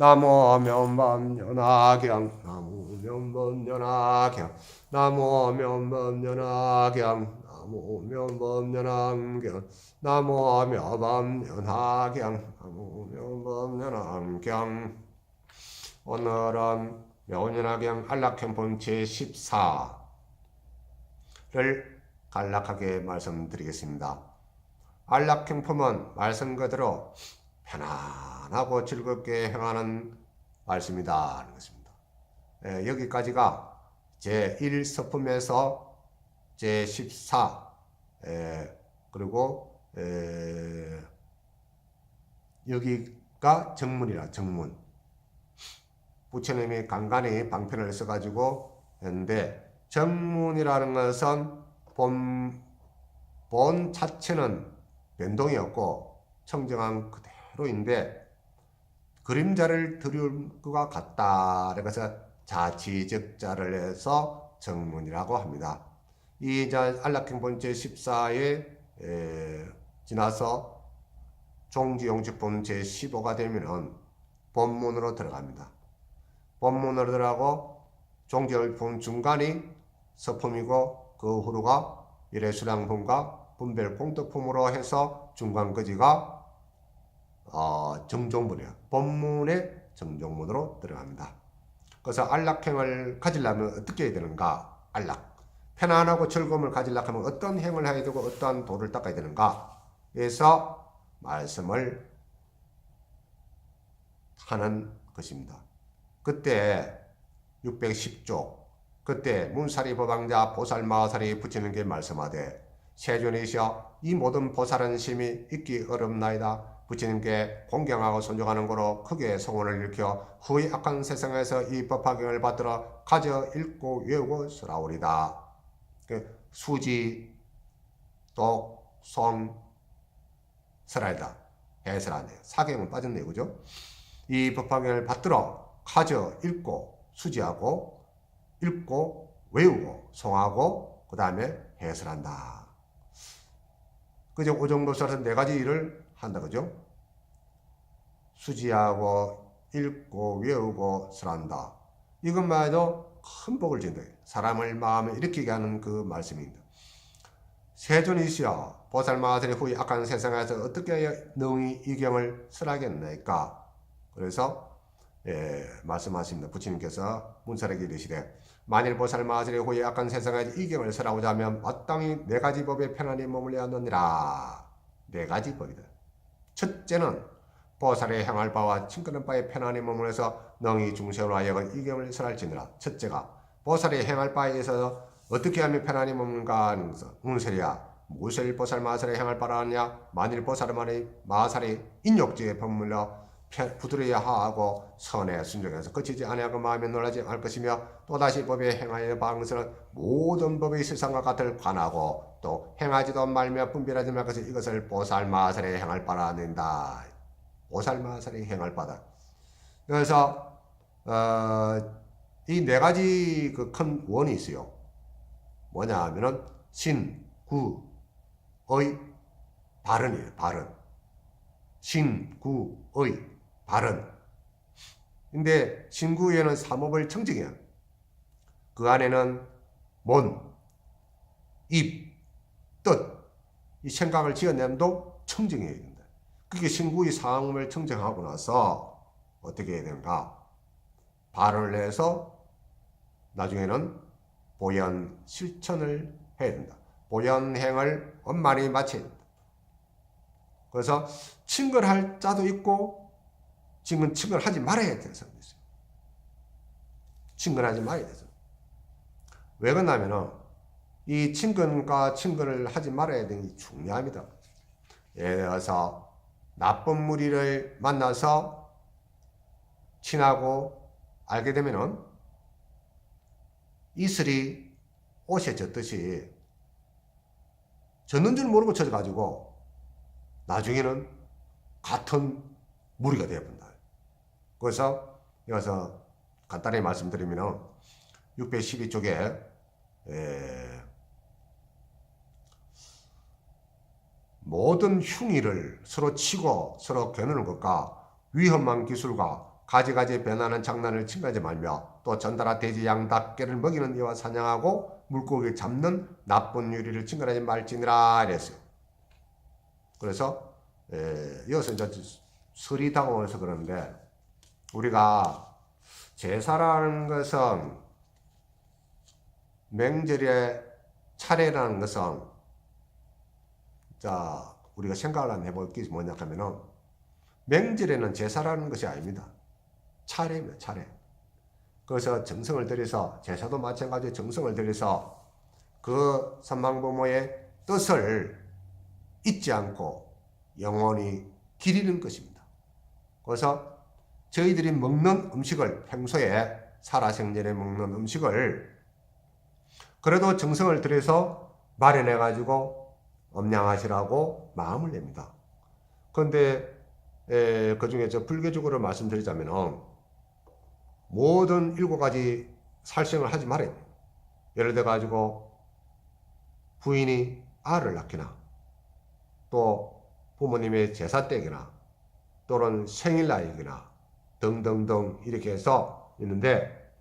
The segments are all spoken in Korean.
나무 면범연화경 나무 면범연화경 나무 면범연화경 나무 면범연화경 나무 면범연화경 나무 면범연화경. 오늘은 명연화경 안락행품 제14를 간략하게 말씀드리겠습니다. 안락행품은 말씀 그대로 편안하고 즐겁게 행하는 말씀이다 하는 것입니다. 여기까지가 제1서품에서 제14 그리고 여기가 정문이라 정문. 부처님이 간간히 방편을 써가지고 했는데 정문이라는 것은 본 자체는 변동이 없고 청정한 그대로인데 그림자를 드릴 것 같다. 그래서 자치적자를 해서 정문이라고 합니다. 이 안락행본 제14에 지나서 종지용직본 제15가 되면은 본문으로 들어갑니다. 본문으로 들어가고 종지용직본 중간이 서품이고 그 후로가 일회수량품과 분별공덕품으로 해서 중간까지가 정종문이에요. 본문의 정종문으로 들어갑니다. 그래서 안락행을 가지려면 어떻게 해야 되는가? 안락. 편안하고 즐거움을 가지려고 하면 어떤 행을 해야 되고 어떠한 도를 닦아야 되는가? 에서 말씀을 하는 것입니다. 그때 610조 그때 문사리 법왕자 보살마사리 부처님께 말씀하되 세존이시여 이 모든 보살은 심히 있기 어렵나이다. 부처님께 공경하고 존중하는 거로 크게 성원을 일으켜 후의 악한 세상에서 이 법화경을 받들어 가져 읽고 외우고 쓰라오리다. 수지, 독, 송, 설하이다. 해설하네요. 사경은 빠졌네요. 그죠? 이 법화경을 받들어 가져 읽고 수지하고 읽고 외우고 송하고 그 다음에 해설한다. 그죠? 그 정도 써서 네 가지 일을 한다. 그죠? 수지하고 읽고 외우고 설한다. 이것만 해도 큰 복을 준다. 사람을 마음에 일으키게 하는 그 말씀입니다. 세존이시여 보살마사리 후에 악한 세상에서 어떻게 능히 이 경을 설하겠나이까. 그래서 말씀하십니다. 부처님께서 문사에게 이르시되 만일 보살마사리 후에 악한 세상에서 이 경을 설하고자 하면 마땅히 네 가지 법에 편안히 머물러야 하느니라. 네 가지 법이다. 첫째는 보살의 향할 바와 친근한 바에 편안히 머물러서 능히 중생으로 하여금 이 경을 설할지니라. 첫째가 보살의 향할 바에 있어서 어떻게 하면 편안히 머무는가 하는 것은 문설이야. 무엇을 보살 마살에 향할 바라 하냐? 만일 보살만의 마살이 인욕지에 머물러 부드러워야 하고 선에 순종해서 거치지 아니하고 마음에 놀라지 않을 것이며 또다시 법에 행하여 방설은 모든 법의 세상과 같을 관하고 또 행하지도 말며 분별하지 말 것을 이것을 보살 마살에 행할 바라 한다. 보살 마살에 행할 바다. 그래서 이 네 가지 그 큰 원이 있어요. 뭐냐 하면은 신, 구, 의, 발언이에요. 발언. 신, 구, 의, 발언. 근데 신구에는 삼업을 청정해요. 그 안에는 문, 입, 뜻, 이 생각을 지어내도 청정해야 된다. 그게 신구의 삼업을 청정하고 나서 어떻게 해야 되는가? 발언을 해서 나중에는 보현 실천을 해야 된다. 보현행을 원만히 마쳐야 된다. 그래서 칭언할 자도 있고 칭언하지 말아야 되는 사람도 있어요. 칭언하지 말아야 돼서. 왜 그러냐면은 이 칭언과 칭언을 하지 말아야 되는 게 중요합니다. 예를 들어서 나쁜 무리를 만나서 친하고 알게 되면은 이슬이 옷에 젖듯이 젖는 줄 모르고 젖어가지고 나중에는 같은 무리가 되어본다. 그래서 여기서 간단히 말씀드리면 612쪽에 모든 흉의를 서로 치고 서로 겨누는 것과 위험한 기술과 가지가지 변하는 장난을 칭하지 말며 또 전달아 돼지 양 닭개를 먹이는 이와 사냥하고 물고기 잡는 나쁜 유리를 칭찬하지 말지니라 이랬어요. 그래서 이것은 이제 설이 다가오면서 그러는데 우리가 제사라는 것은 명절의 차례라는 것은 자 우리가 생각을 한번 해볼 게 뭐냐 하면은 명절에는 제사라는 것이 아닙니다. 차례입니다. 차례. 그래서 정성을 들여서 제사도 마찬가지로 정성을 들여서 그 삼방부모의 뜻을 잊지 않고 영원히 기리는 것입니다. 그래서 저희들이 먹는 음식을 평소에 살아생전에 먹는 음식을 그래도 정성을 들여서 마련해 가지고 엄양하시라고 마음을 냅니다. 그런데 그 중에 저 불교적으로 말씀드리자면 모든 7가지 살생을 하지 말아요. 예를 들어 가지고 부인이 알을 낳기나 또 부모님의 제사 때기나 또는 생일날이기나 등등등 이렇게 해서 있는데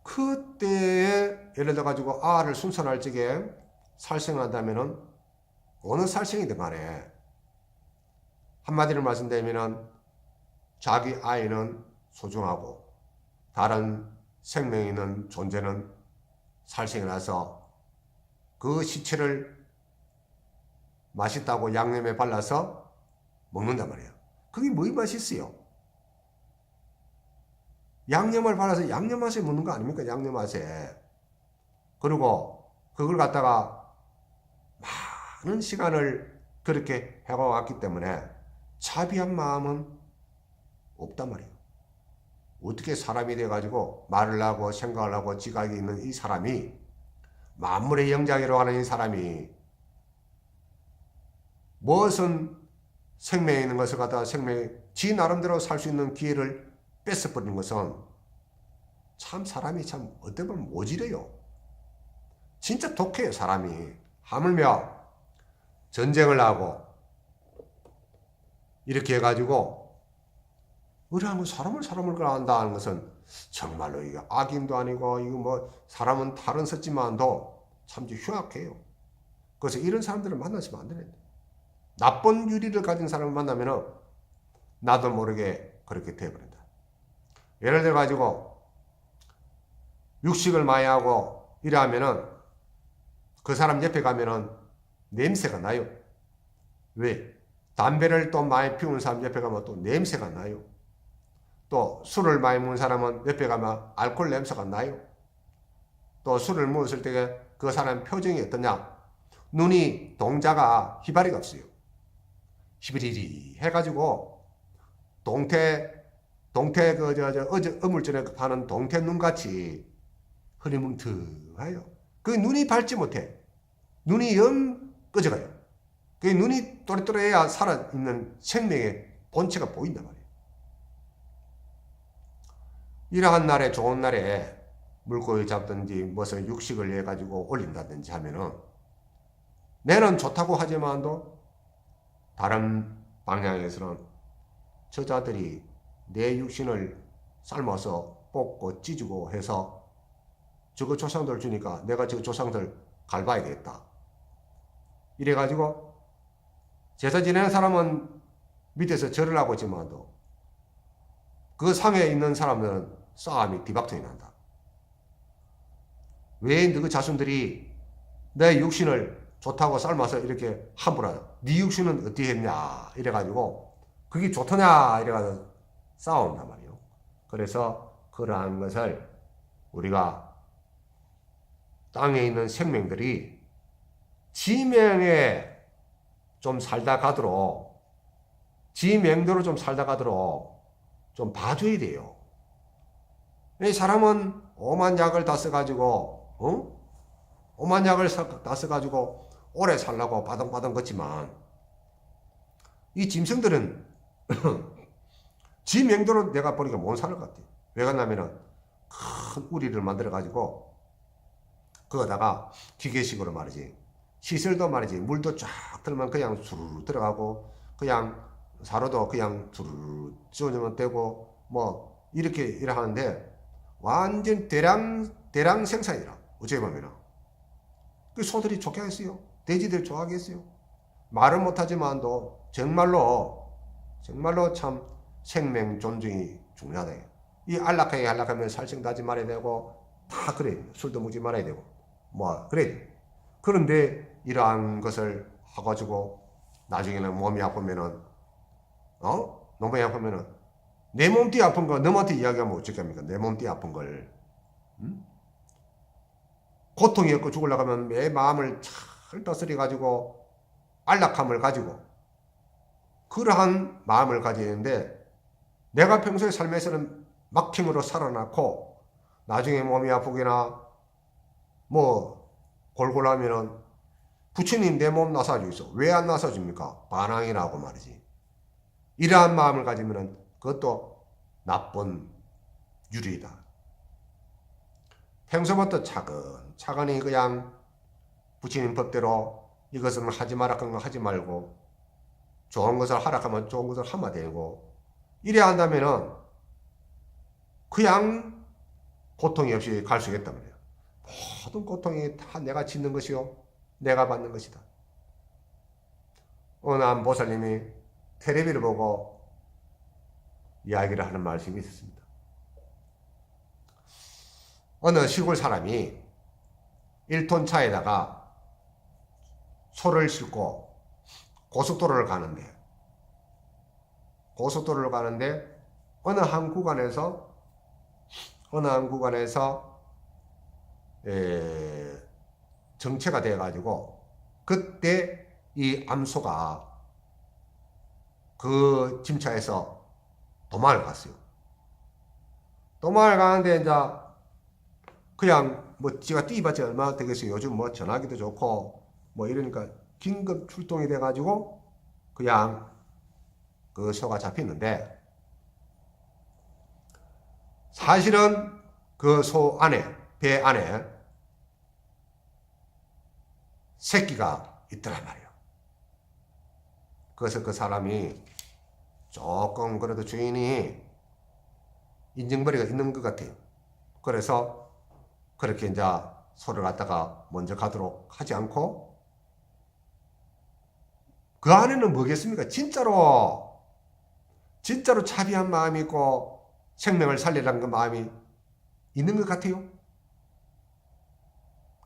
그때에 예를 들어 가지고 알을 순천할 적에 살생한다면은 어느 살생이든 간에 한마디로 말씀드리면은 자기 아이는 소중하고 다른 생명 있는 존재는 살생이 나서 그 시체를 맛있다고 양념에 발라서 먹는단 말이에요. 그게 뭐 맛있어요? 양념을 발라서 양념 맛에 먹는 거 아닙니까? 양념 맛에. 그리고 그걸 갖다가 많은 시간을 그렇게 해왔기 때문에 자비한 마음은 없단 말이에요. 어떻게 사람이 돼가지고 말을 하고 생각을 하고 지각이 있는 이 사람이 만물의 영장이라고 하는 이 사람이 무엇은 생명에 있는 것을 갖다가 지 나름대로 살 수 있는 기회를 뺏어버리는 것은 참 사람이 참 어떻게 보면 모질해요. 진짜 독해요 사람이. 하물며 전쟁을 하고 이렇게 해가지고 의뢰하면 사람을 그러한다 하는 것은 정말로 이게 악인도 아니고 이거 뭐 사람은 탈은 섰지만도 참 흉악해요. 그래서 이런 사람들을 만나시면 안 되는데 나쁜 유리를 가진 사람을 만나면은 나도 모르게 그렇게 되어버린다. 예를 들어 가지고 육식을 많이 하고 이러면은 그 사람 옆에 가면은 냄새가 나요. 왜? 담배를 또 많이 피우는 사람 옆에 가면 또 냄새가 나요. 또 술을 많이 먹는 사람은 옆에 가면 알코올 냄새가 나요. 또 술을 먹었을 때 그 사람 표정이 어떠냐? 눈이 동자가 희바리가 없어요. 희비리리 해가지고 동태 어제 어물전에 파는 동태 눈같이 흐리뭉텅해요. 그 눈이 밝지 못해. 눈이 영 꺼져가요. 그 눈이 또렷또렷해야 살아있는 생명의 본체가 보인단 말이에요. 이러한 날에 좋은 날에 물고기 잡든지 무슨 육식을 해가지고 올린다든지 하면은 내는 좋다고 하지만도 다른 방향에서는 저자들이 내 육신을 삶아서 뽑고 찢고 해서 저거 조상들 주니까 내가 저 조상들 갈봐야겠다. 이래가지고 제사 지내는 사람은 밑에서 절을 하고 있지만도 그 상에 있는 사람들은 싸움이 뒤박통이 난다. 왜 너희 자손들이 내 육신을 좋다고 삶아서 이렇게 함부로 네 육신은 어떻게 했냐 이래가지고 그게 좋더냐 이래가지고 싸운단 말이에요. 그래서 그러한 것을 우리가 땅에 있는 생명들이 지명에 좀 살다 가도록 지명대로 좀 살다 가도록 좀 봐줘야 돼요. 이 사람은 오만 약을 다 써가지고 오만 약을 다 써가지고 오래 살라고 바등바등 걷지만 이 짐승들은 지 명대로 내가 보니까 못 살 것 같아요. 왜 그러냐면은 큰 우리를 만들어 가지고 그거다가 기계식으로 말이지 시설도 말이지 물도 쫙 들면 그냥 수르르 들어가고 그냥 사료도 그냥 수르르 찌우면 되고 뭐 이렇게 일을 하는데 완전 대량 생산이라. 어찌 보면은 그 소들이 좋게 하겠어요. 돼지들 좋아하겠어요. 말은 못하지만도 정말로 참 생명 존중이 중요하다. 이 안락하면 살생하지 말아야 되고 다 그래. 술도 먹지 말아야 되고 뭐 그래. 그런데 이러한 것을 해가지고 나중에는 몸이 아프면은 몸이 아프면은 내 몸띠 아픈 거 너한테 이야기하면 어쩌겠습니까? 내 몸띠 아픈 걸 고통이 없고 죽으려고 하면 내 마음을 잘 다스려 가지고 안락함을 가지고 그러한 마음을 가지는데 내가 평소에 삶에서는 막힘으로 살아났고 나중에 몸이 아프거나 뭐 골골하면은 부처님 내 몸 나사주고 있어. 왜 안 나사줍니까? 반항이라고 말이지. 이러한 마음을 가지면은 그것도 나쁜 유리이다. 평소부터 차근차근히 그냥 부처님 법대로 이것은 하지 마라 그런 거 하지 말고 좋은 것을 하라 하면 좋은 것을 하면 되고 이래야 한다면은 그냥 고통이 없이 갈 수 있단 말이에요. 모든 고통이 다 내가 짓는 것이요 내가 받는 것이다. 어느 한 보살님이 텔레비를 보고 이야기를 하는 말씀이 있었습니다. 어느 시골 사람이 1톤 차에다가 소를 싣고 고속도로를 가는데 어느 한 구간에서 정체가 돼 가지고 그때 이 암소가 그 짐차에서 도망을 갔어요. 도망을 가는데 이제 그냥 뭐 지가 뛰어봤자 얼마나 되겠어요. 요즘 뭐 전화기도 좋고 뭐 이러니까 긴급 출동이 돼 가지고 그냥 그 소가 잡혔는데 사실은 그 소 안에 배 안에 새끼가 있더란 말이에요. 그래서 그 사람이 조금 그래도 주인이 인정벌이가 있는 것 같아요. 그래서 그렇게 이제 소를 갖다가 먼저 가도록 하지 않고 그 안에는 뭐겠습니까? 진짜로 자비한 마음이 있고 생명을 살리라는 그 마음이 있는 것 같아요.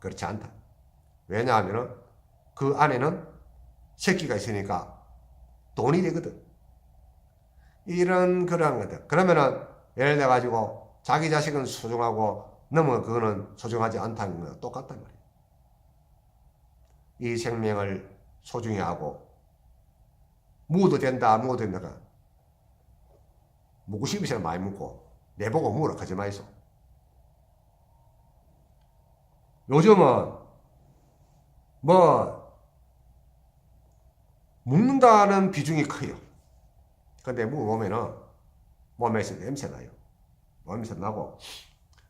그렇지 않다. 왜냐하면 그 안에는 새끼가 있으니까 돈이 되거든. 이런 그러한 것들. 그러면은 예를 들어 가지고 자기 자식은 소중하고 너무 그거는 소중하지 않다는 거 똑같단 말이에요. 이 생명을 소중히 하고 묵어도 된다. 묵고 싶으시면 많이 묵고 내보고 묵으라 하지 마이소. 요즘은 뭐 묵는다는 비중이 커요. 근데 묵으면은 몸에서 냄새 나요. 몸에서 나고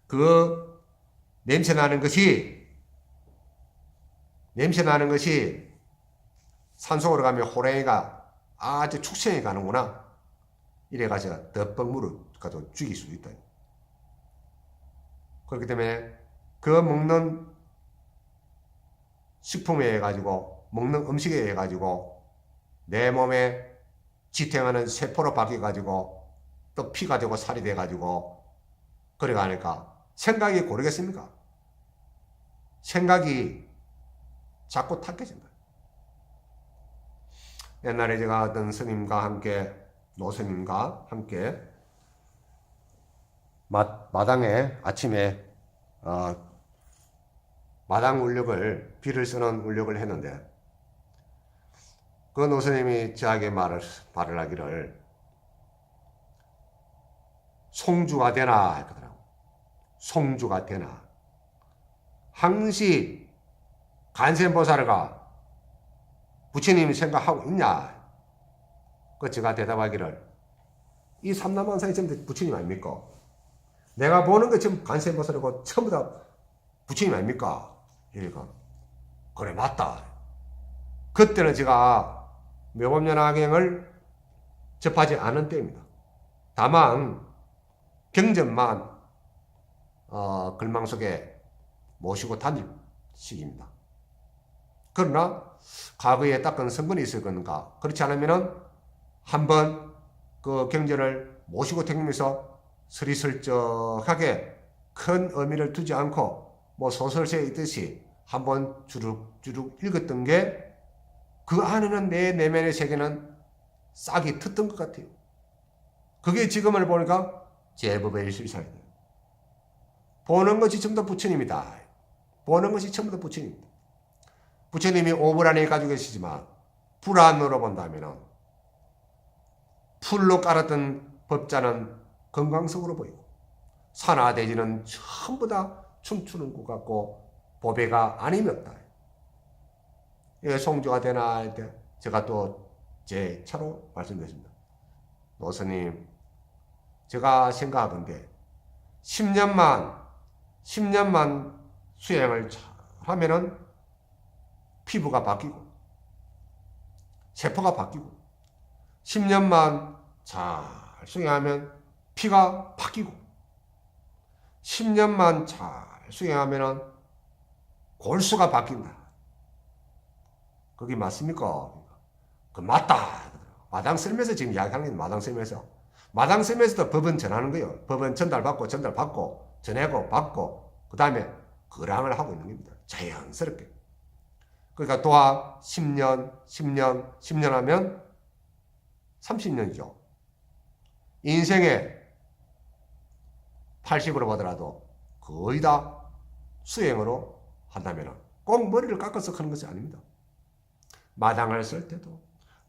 그 냄새 나는 것이 산속으로 가면 호랭이가 아주 축생이 가는구나. 이래가지고 덮벅물을 가지고 죽일 수도 있다. 그렇기 때문에 그 먹는 식품에 의해 가지고 먹는 음식에 의해 가지고 내 몸에 지탱하는 세포로 바뀌어 가지고 또 피가 되고 살이 돼 가지고 그래 가니까 생각이 고르겠습니까? 생각이 자꾸 탁해진다. 옛날에 제가 어떤 노스님과 함께 마당에 아침에 마당 울력을 비를 쓰는 울력을 했는데 그 노스님이 저에게 말을 하기를 송주가 되나 했거든요. 송주가 되나. 항시 간센보살가 부처님이 생각하고 있냐? 그 제가 대답하기를 이 삼남한상이 전부 부처님 아닙니까? 내가 보는 거 지금 간센보살이고 전부 다 부처님 아닙니까? 이러니까 그래 맞다. 그때는 제가 묘법연화경을 접하지 않은 때입니다. 다만 경전만 글망 속에 모시고 다닐 시기입니다. 그러나 과거에 닦은 선근이 있을 건가? 그렇지 않으면은 한번 그 경전을 모시고 다니면서 스리슬쩍하게 큰 의미를 두지 않고 뭐 소설서에 있듯이 한번 주룩주룩 읽었던 게 그 안에는 내 내면의 세계는 싹이 텄던 것 같아요. 그게 지금을 보니까 제법의 일실사예요. 보는 것이 전부 다 부처님이다. 보는 것이 전부 다 부처님입니다. 부처님이 오불 안에 가지고 계시지만 불안으로 본다면 풀로 깔았던 법자는 건강석으로 보이고 산하대지는 전부 다 춤추는 것 같고 보배가 아님이 없다. 예, 송주가 되나 할 때 제가 또 제 차로 말씀드렸습니다. 노스님, 제가 생각하건대 10년만 수행을 하면은 피부가 바뀌고 세포가 바뀌고 10년만 잘 수행하면 피가 바뀌고 10년만 잘 수행하면은 골수가 바뀐다. 그게 맞습니까? 그 맞다. 마당스님에서 지금 이야기하는 게 마당스님에서. 마당스님에서도 법은 전하는 거예요. 법은 전달받고 전하고 받고 그 다음에 거랑을 하고 있는 겁니다. 자연스럽게. 그러니까 도합 10년 하면 30년이죠. 인생에 80으로 보더라도 거의 다 수행으로 한다면 꼭 머리를 깎아서 하는 것이 아닙니다. 마당을 쓸 때도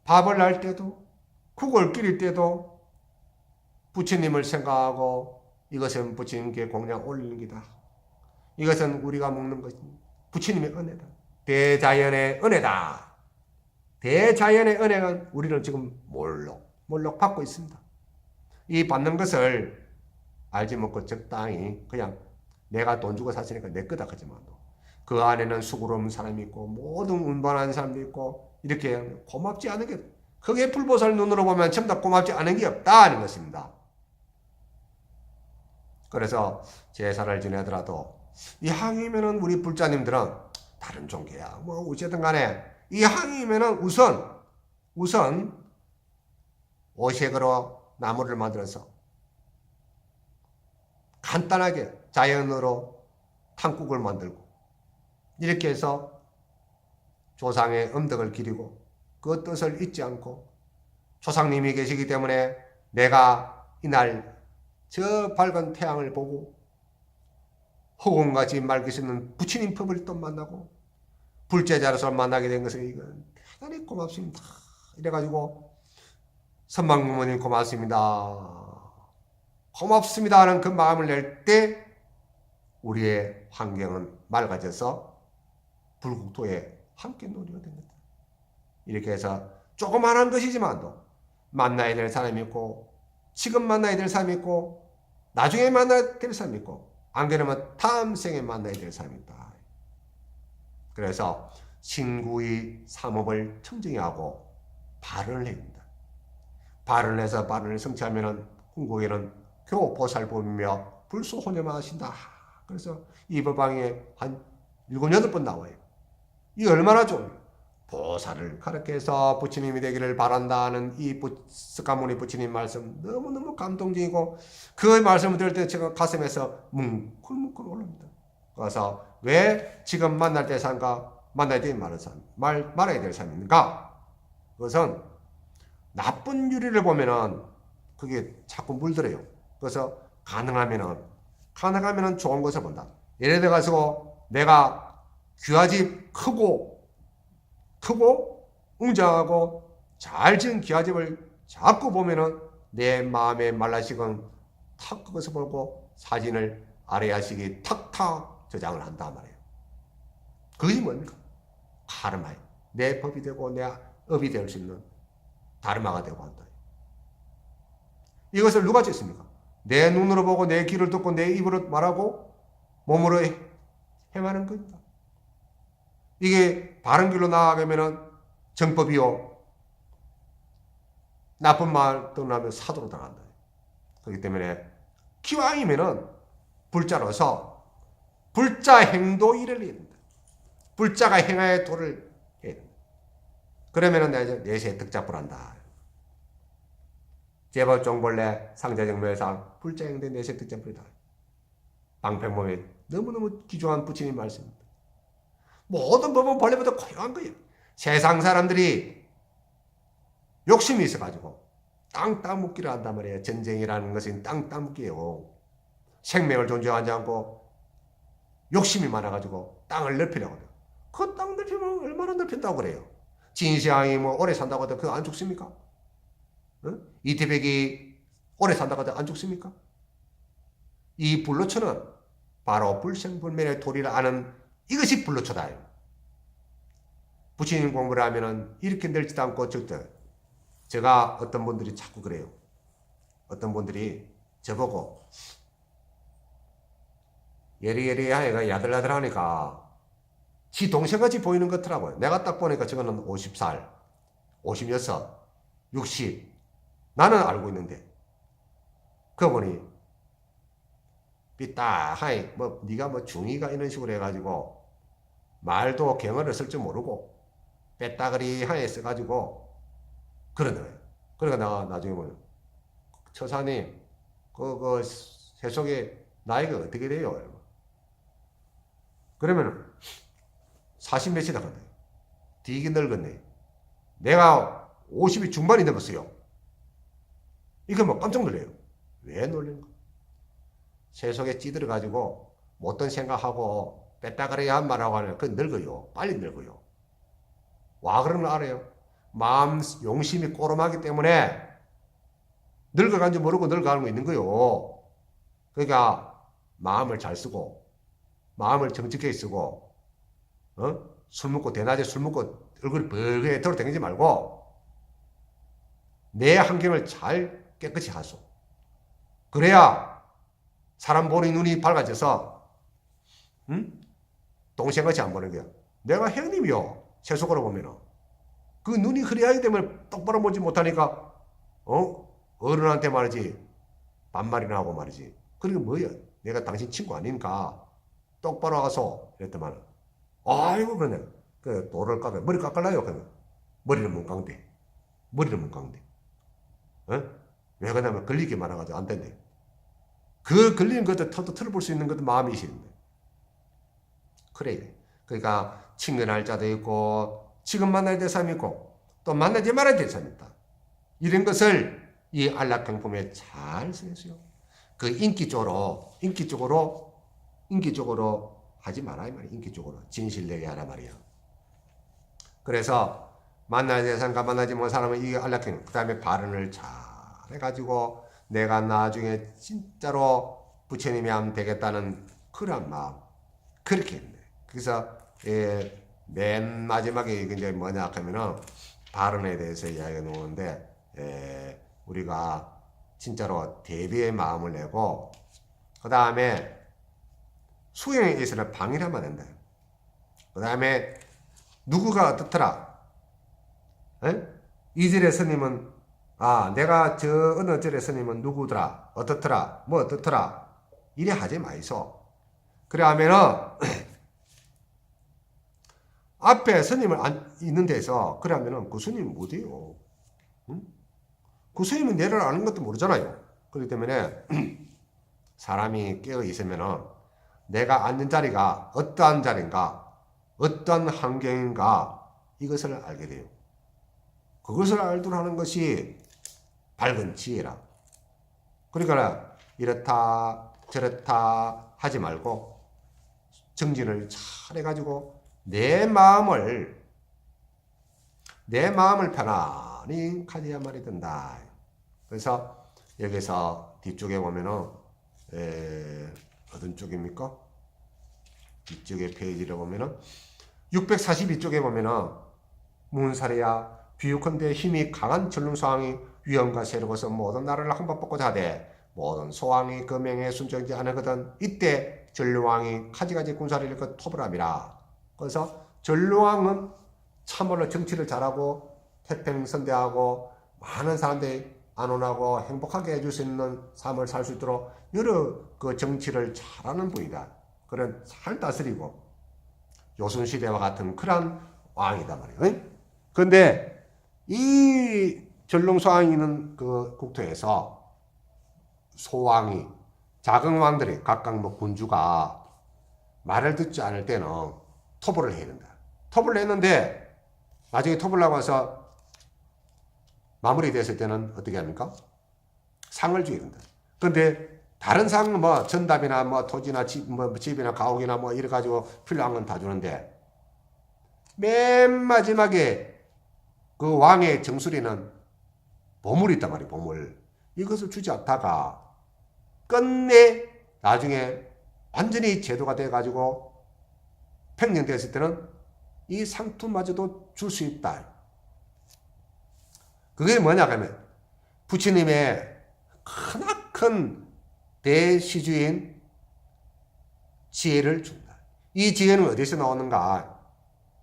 밥을 할 때도 국을 끓일 때도 부처님을 생각하고 이것은 부처님께 공양 올리는 기다. 이것은 우리가 먹는 것입니다. 부처님의 은혜다. 대자연의 은혜다. 대자연의 은혜는 우리는 지금 몰록 받고 있습니다. 이 받는 것을 알지 못고 적당히 그냥 내가 돈 주고 샀으니까 내 거다 하지만 그 안에는 수고로운 사람이 있고 모든 운반한 사람도 있고 이렇게 고맙지 않은 게 그게 불보살 눈으로 보면 전부 다 고맙지 않은 게 없다는 것입니다. 그래서 제사를 지내더라도 이 항이면은 우리 불자님들은 다른 종교야 뭐 어쨌든 간에 이 항이면은 우선 오색으로 나무를 만들어서 간단하게 자연으로 탕국을 만들고 이렇게 해서 조상의 음덕을 기리고 그 뜻을 잊지 않고 조상님이 계시기 때문에 내가 이날 저 밝은 태양을 보고 허공같이 맑으시는 부처님 법을 또 만나고 불제자로서 만나게 된 것은 이건 대단히 고맙습니다. 이래가지고 선망부모님 고맙습니다. 고맙습니다 하는 그 마음을 낼 때 우리의 환경은 맑아져서 불국토에 함께 놀이가 됩니다. 이렇게 해서 조그만한 것이지만도 만나야 될 사람이 있고 지금 만나야 될 사람이 있고 나중에 만나야 될 사람이 있고 안 그러면 다음 생에 만나야 될 사람이 있다. 그래서 신구의 삼업을 청정하고 발언을 합니다. 발언을 해서 발언을 성취하면 궁극에는 교보살법이며 불소혼여만 하신다. 그래서 이 법방에 한 7, 8번 나와요. 이 얼마나 좋아요. 보살을 가르쳐서 부처님이 되기를 바란다는 이 스가모니 부처님 말씀 너무너무 감동적이고 그 말씀을 들을 때 제가 가슴에서 뭉클뭉클 올라옵니다. 그래서 왜 지금 만날 때 삶과 만나야 될 말아야 될 삶인가? 그것은 나쁜 유리를 보면은 그게 자꾸 물들어요. 그래서 가능하면은 좋은 것을 본다. 예를 들어서 내가 귀화집 크고 웅장하고 잘 지은 귀화집을 자꾸 보면은 내 마음의 말라식은 탁 그것을 보고 사진을 아래야식이 탁탁 저장을 한단 말이에요. 그것이 뭡니까? 카르마예요. 내 법이 되고 내 업이 될 수 있는 다르마가 되고 한다. 이것을 누가 짓습니까? 내 눈으로 보고 내 귀를 듣고 내 입으로 말하고 몸으로 행하는 겁니다. 이게 바른 길로 나아가면은 정법이요. 나쁜 말 떠나면 사도로 당한다. 그렇기 때문에 기왕이면은 불자로서 불자 행도 일을 해야 된다. 불자가 행하여 도를 해야 된다. 그러면은 내세 득자불한다. 제법 종벌레 상자정묘상 불자 행대 내세 득자불이다. 방평범에 너무너무 귀중한 부처님 말씀입니다. 모든 법은 본래부터 고요한 거예요. 세상 사람들이 욕심이 있어가지고 땅 따먹기를 한단 말이에요. 전쟁이라는 것은 땅 따먹기예요. 생명을 존중하지 않고 욕심이 많아가지고 땅을 넓히려고 해요. 그 땅 넓히면 얼마나 넓힌다고 그래요. 진시황이 뭐 오래 산다고 해도 그거 안 죽습니까? 응? 이태백이 오래 산다고 해도 안 죽습니까? 이 불로초는 바로 불생불멸의 도리를 아는 이것이 불로초다. 부처님 공부를 하면은 이렇게 늘지도 않고 적죠. 제가 어떤 분들이 자꾸 그래요. 어떤 분들이 저보고 예리예리하니까 야들야들하니까 지 동생같이 보이는 것 같더라고요. 내가 딱 보니까 저거는 50살, 56, 60 나는 알고 있는데 그분이 삐딱하니 뭐 네가 뭐 중이가 이런 식으로 해가지고 말도 경어를 쓸 줄 모르고 빼따그리하니 써가지고 그러는 거예요. 그러니까 내가 나중에 보면 처사님 그 세속에 나이가 어떻게 돼요? 그러면은 40 몇이다 그런다. 되게 늙었네. 내가 50이 중반이 넘었어요. 이거 뭐 깜짝 놀래요. 왜 놀리는 거야? 세속에 찌들어가지고 못된 생각하고 빼따그리한 말하고 하면 그건 늙어요. 빨리 늙어요. 와 그런 거 알아요? 마음 용심이 꼬름하기 때문에 늙어간 줄 모르고 늙어가는 거 있는 거요. 그러니까 마음을 잘 쓰고 마음을 정직하게 쓰고 술 먹고 대낮에 술 먹고 얼굴이 벌게 돌아다니지 말고 내 환경을 잘 깨끗이 하소. 그래야 사람 보는 눈이 밝아져서 동생같이 안 보는 거야. 내가 형님이요. 세속으로 보면은 그 눈이 흐려하기 때문에 똑바로 보지 못하니까 어른한테 말이지 반말이나 하고 말이지. 그러니까 뭐야? 내가 당신 친구 아니니까 똑바로 가서 이랬더만 아이고 그러네. 그 돌을 깎아 머리 깎을라요. 그러면 머리는 못 깎대. 머리는 못 깎대. 왜 그러냐면 걸리게 말아가지고 안 된대. 그 걸리는 것도 털도 털어볼 수 있는 것도 마음이 있는데. 그래. 그러니까 친근할 자도 있고 지금 만나야 될 사람이 있고 또 만나지 말아야 될 사람이 있다. 이런 것을 이 안락행품에 잘 쓰였어요. 그 인기적으로 하지 말아야 말이야. 인기적으로 진실되게 하라 말이야. 그래서 만나야 될 사람과 만나지 못할 사람은 이 안락행 그 다음에 발언을 잘 해가지고 내가 나중에 진짜로 부처님이 하면 되겠다는 그런 마음 그렇게 했네. 그래서 맨 마지막에 이제 뭐냐 하면은 발언에 대해서 이야기해 놓는데 우리가 진짜로 대비의 마음을 내고 그 다음에 수행에 있어서는 방일하면 된다. 그 다음에 누구가 어떻더라? 이절의 스님은 내가 저 어느 절의 스님은 누구더라? 어떻더라? 뭐 어떻더라? 이래 하지 마이소. 그래 하면은 앞에 스님을 있는 데서 그래 하면은 그 스님은 못해요. 그 스님은 내를 아는 것도 모르잖아요. 그렇기 때문에 사람이 깨어 있으면은 내가 앉는 자리가 어떠한 자리인가, 어떠한 환경인가 이것을 알게 돼요. 그것을 알도록 하는 것이 밝은 지혜라. 그러니까 이렇다 저렇다 하지 말고 정진을 잘 해가지고 내 마음을 편안히 가져야 말이 된다. 그래서 여기서 뒤쪽에 보면은 어떤 쪽입니까? 뒤쪽에 페이지를 보면은 642쪽에 보면은 문사래야 비유컨대 힘이 강한 전륜소왕이 위험과 세력으로서 모든 나라를 한번 뽑고자 하되 모든 소왕이 그 명에 순종하지 않으거든 이때 전륜왕이 가지가지 군사를 일으켜 토벌함이라. 그래서 전륜왕은 참으로 정치를 잘하고 태평선대하고 많은 사람들이 안온하고 행복하게 해줄 수 있는 삶을 살 수 있도록 여러 그 정치를 잘하는 분이다. 그런 잘 다스리고 조선시대와 같은 그런 왕이다 말이에요. 그런데 이 전릉소왕이 있는 그 국토에서 소왕이 작은 왕들이 각각 뭐 군주가 말을 듣지 않을 때는 토벌을 해야 된다. 토벌을 했는데 나중에 토벌을 하고 와서 마무리됐을 때는 어떻게 합니까? 상을 줘야 된다. 그런데 다른 상은 뭐 전답이나 뭐 토지나 집이나 가옥이나 뭐 이래 가지고 필요한 건 다 주는데 맨 마지막에 그 왕의 정수리는 보물이 있단 말이에요. 보물. 이것을 주지 않다가 끝내 나중에 완전히 제도가 돼 가지고 팽정됐을 때는 이 상투마저도 줄 수 있다. 그게 뭐냐 하면 부처님의 크나큰 대시주인 지혜를 준다. 이 지혜는 어디서 나오는가?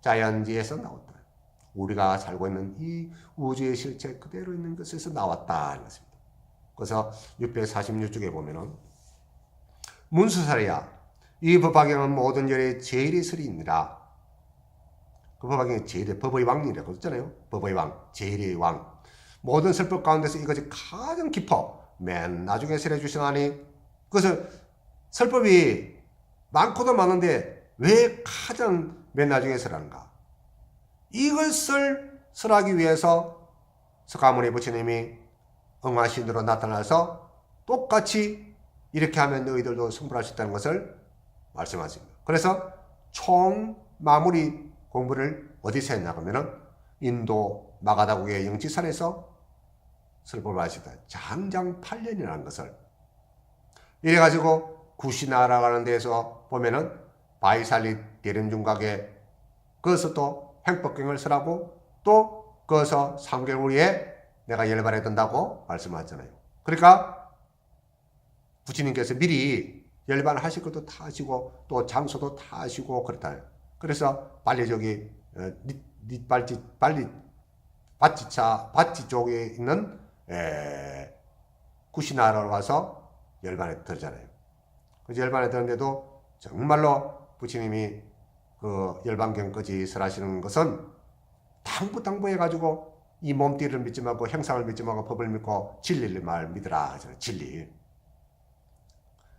자연지에서 나왔다. 우리가 살고 있는 이 우주의 실체 그대로 있는 것에서 나왔다. 이것입니다. 그래서 646쪽에 보면은 문수사리야 이 법화경은 모든 열의 제일의 설이니라. 그 법화경이 제일의 법의 왕이라고 했잖아요. 법의 왕, 제일의 왕. 모든 설법 가운데서 이것이 가장 깊어 맨 나중에 설해 주시나니 그것을 설법이 많고도 많은데 왜 가장 맨 나중에 설하는가? 이것을 설하기 위해서 석가모니 부처님이 응화신으로 나타나서 똑같이 이렇게 하면 너희들도 성불할 수 있다는 것을 말씀하십니다. 그래서 총 마무리 공부를 어디서 했냐 하면은 인도 마가다국의 영지산에서 설법을 하시다. 장장 8년이라는 것을 이래가지고 구시나라고 하는 데서 보면은 바이살리 대림중각에 거기서 또 행법경을 설하고 또 거기서 3개월 후에 내가 열반에 든다고 말씀하셨잖아요. 그러니까 부처님께서 미리 열반을 하실 것도 다 하시고 또 장소도 다 하시고 그렇다. 그래서 빨리 저기 바치 쪽에 있는 구시나라로 가서 열반에 들잖아요. 그 열반에 드는데도 정말로 부처님이 그 열반경까지 설하시는 것은 당부해가지고 이 몸띠를 믿지 말고 형상을 믿지 말고 법을 믿고 진리를 말 믿으라 하잖아요. 진리.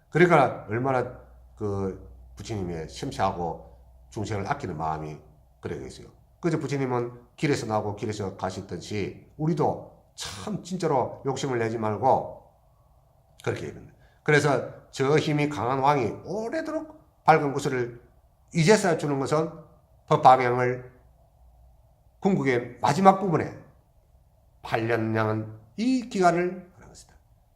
그러니까 얼마나 그 부처님의 심시하고 중생을 아끼는 마음이 그러겠어요. 그래서 부처님은 길에서 나오고 길에서 가시듯이 우리도 참 진짜로 욕심을 내지 말고 그렇게 얘기합니다. 그래서 저 힘이 강한 왕이 오래도록 밝은 구슬을 이제서야 주는 것은 법화경을 궁극의 마지막 부분에 8년량은 이 기간을 하는 것이다.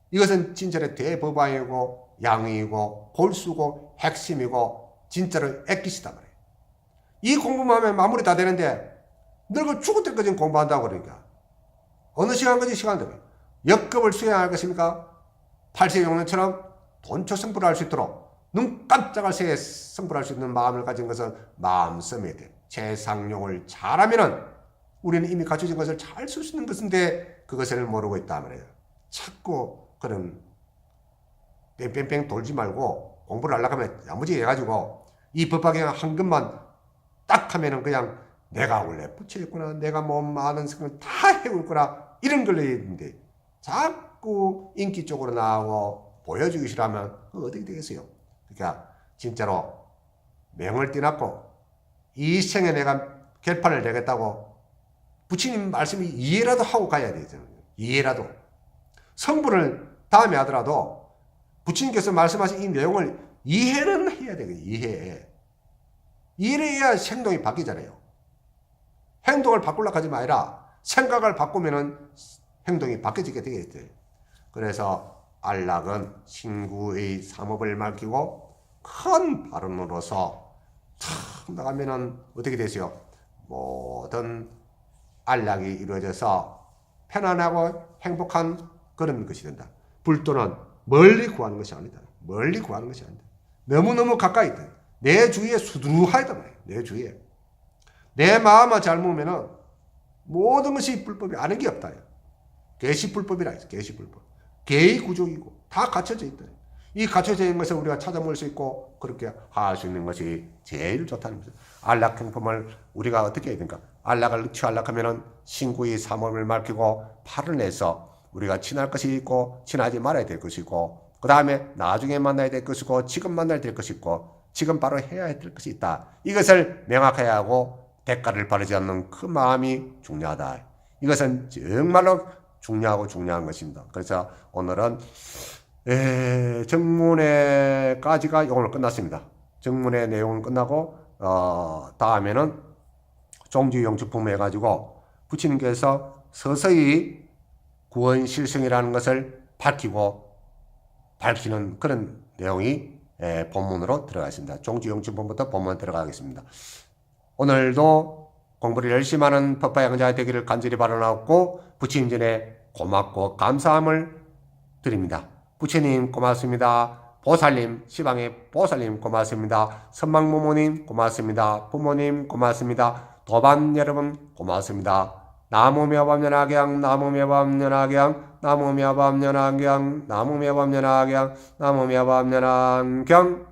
이것은 진짜로 대법화이고 양의이고 골수고 핵심이고 진짜로 액기시다 말이에요. 이 공부만 하면 마무리 다 되는데 늙어 죽을 때까지 공부한다고 그러니까 어느 시간까지 시간 되면 역급을 수행할 것입니까? 8세 용년처럼 돈초 성불할 수 있도록 눈 깜짝할 새에 성불할 수 있는 마음을 가진 것은 마음섬에 돼. 재상용을 잘하면은 우리는 이미 갖춰진 것을 잘 쓸 수 있는 것인데 그것을 모르고 있단 말이에요. 자꾸 그런 뺑뺑뺑 돌지 말고 공부를 하려고 하면 야무지게 해가지고 이 법화경 한 것만 딱 하면은 그냥 내가 원래 부처였구나, 내가 뭐 많은 생각을 다 해고 있구나 이런 걸로 했는데 자꾸 인기 쪽으로 나오고 보여주기 싫으면 그거 어떻게 되겠어요? 그러니까 진짜로 명을 띠놨고 이 생에 내가 결판을 내겠다고 부처님 말씀이 이해라도 하고 가야 되잖아요. 이해라도. 성불을 다음에 하더라도 부처님께서 말씀하신 이 내용을 이해는 해야 되거든요. 이해를 해야 행동이 바뀌잖아요. 행동을 바꾸려고 하지 마라. 생각을 바꾸면은 행동이 바뀌어지게 되겠죠. 그래서 안락은 신구의 삼업을 밝히고 큰 발언으로서 탁 나가면은 어떻게 되세요? 모든 안락이 이루어져서 편안하고 행복한 그런 것이 된다. 불도는 멀리 구하는 것이 아니다. 멀리 구하는 것이 아니다. 너무너무 가까이 있다. 내 주위에 수두룩하다 말이에요. 내 주위에. 내 마음을 잘 모으면은 모든 것이 불법이 아닌 게 없다. 계시불법이라 했어. 계시불법. 계의 구조이고 다 갖춰져 있다. 이 갖춰져 있는 것을 우리가 찾아볼 수 있고 그렇게 할 수 있는 것이 제일 좋다는 거죠. 안락 행품을 우리가 어떻게 해야 되니까 안락을 취하려면 신구의 삼업을 밝히고 팔을 내서 우리가 친할 것이 있고 친하지 말아야 될 것이 있고 그 다음에 나중에 만나야 될 것이고 지금 만나야 될 것이 있고 지금 바로 해야 될 것이 있다. 이것을 명확해야 하고 대가를 바르지 않는 그 마음이 중요하다. 이것은 정말로 중요하고 중요한 것입니다. 그래서 오늘은 정문회까지가 오늘 끝났습니다. 정문회 내용은 끝나고 다음에는 종지용주품 해가지고 부처님께서 서서히 구원실성이라는 것을 밝히는 그런 내용이 본문으로 들어가 있습니다. 종지용주품부터 본문 들어가겠습니다. 오늘도 공부를 열심히 하는 법화양자 되기를 간절히 바라옵고 부처님 전에 고맙고 감사함을 드립니다. 부처님 고맙습니다. 보살님, 시방의 보살님 고맙습니다. 선망모모님 고맙습니다. 부모님 고맙습니다. 도반 여러분 고맙습니다. 나무묘법연학양, 나무묘법연학양, 나무묘법연학양, 나무묘법연학양, 나무묘법연학양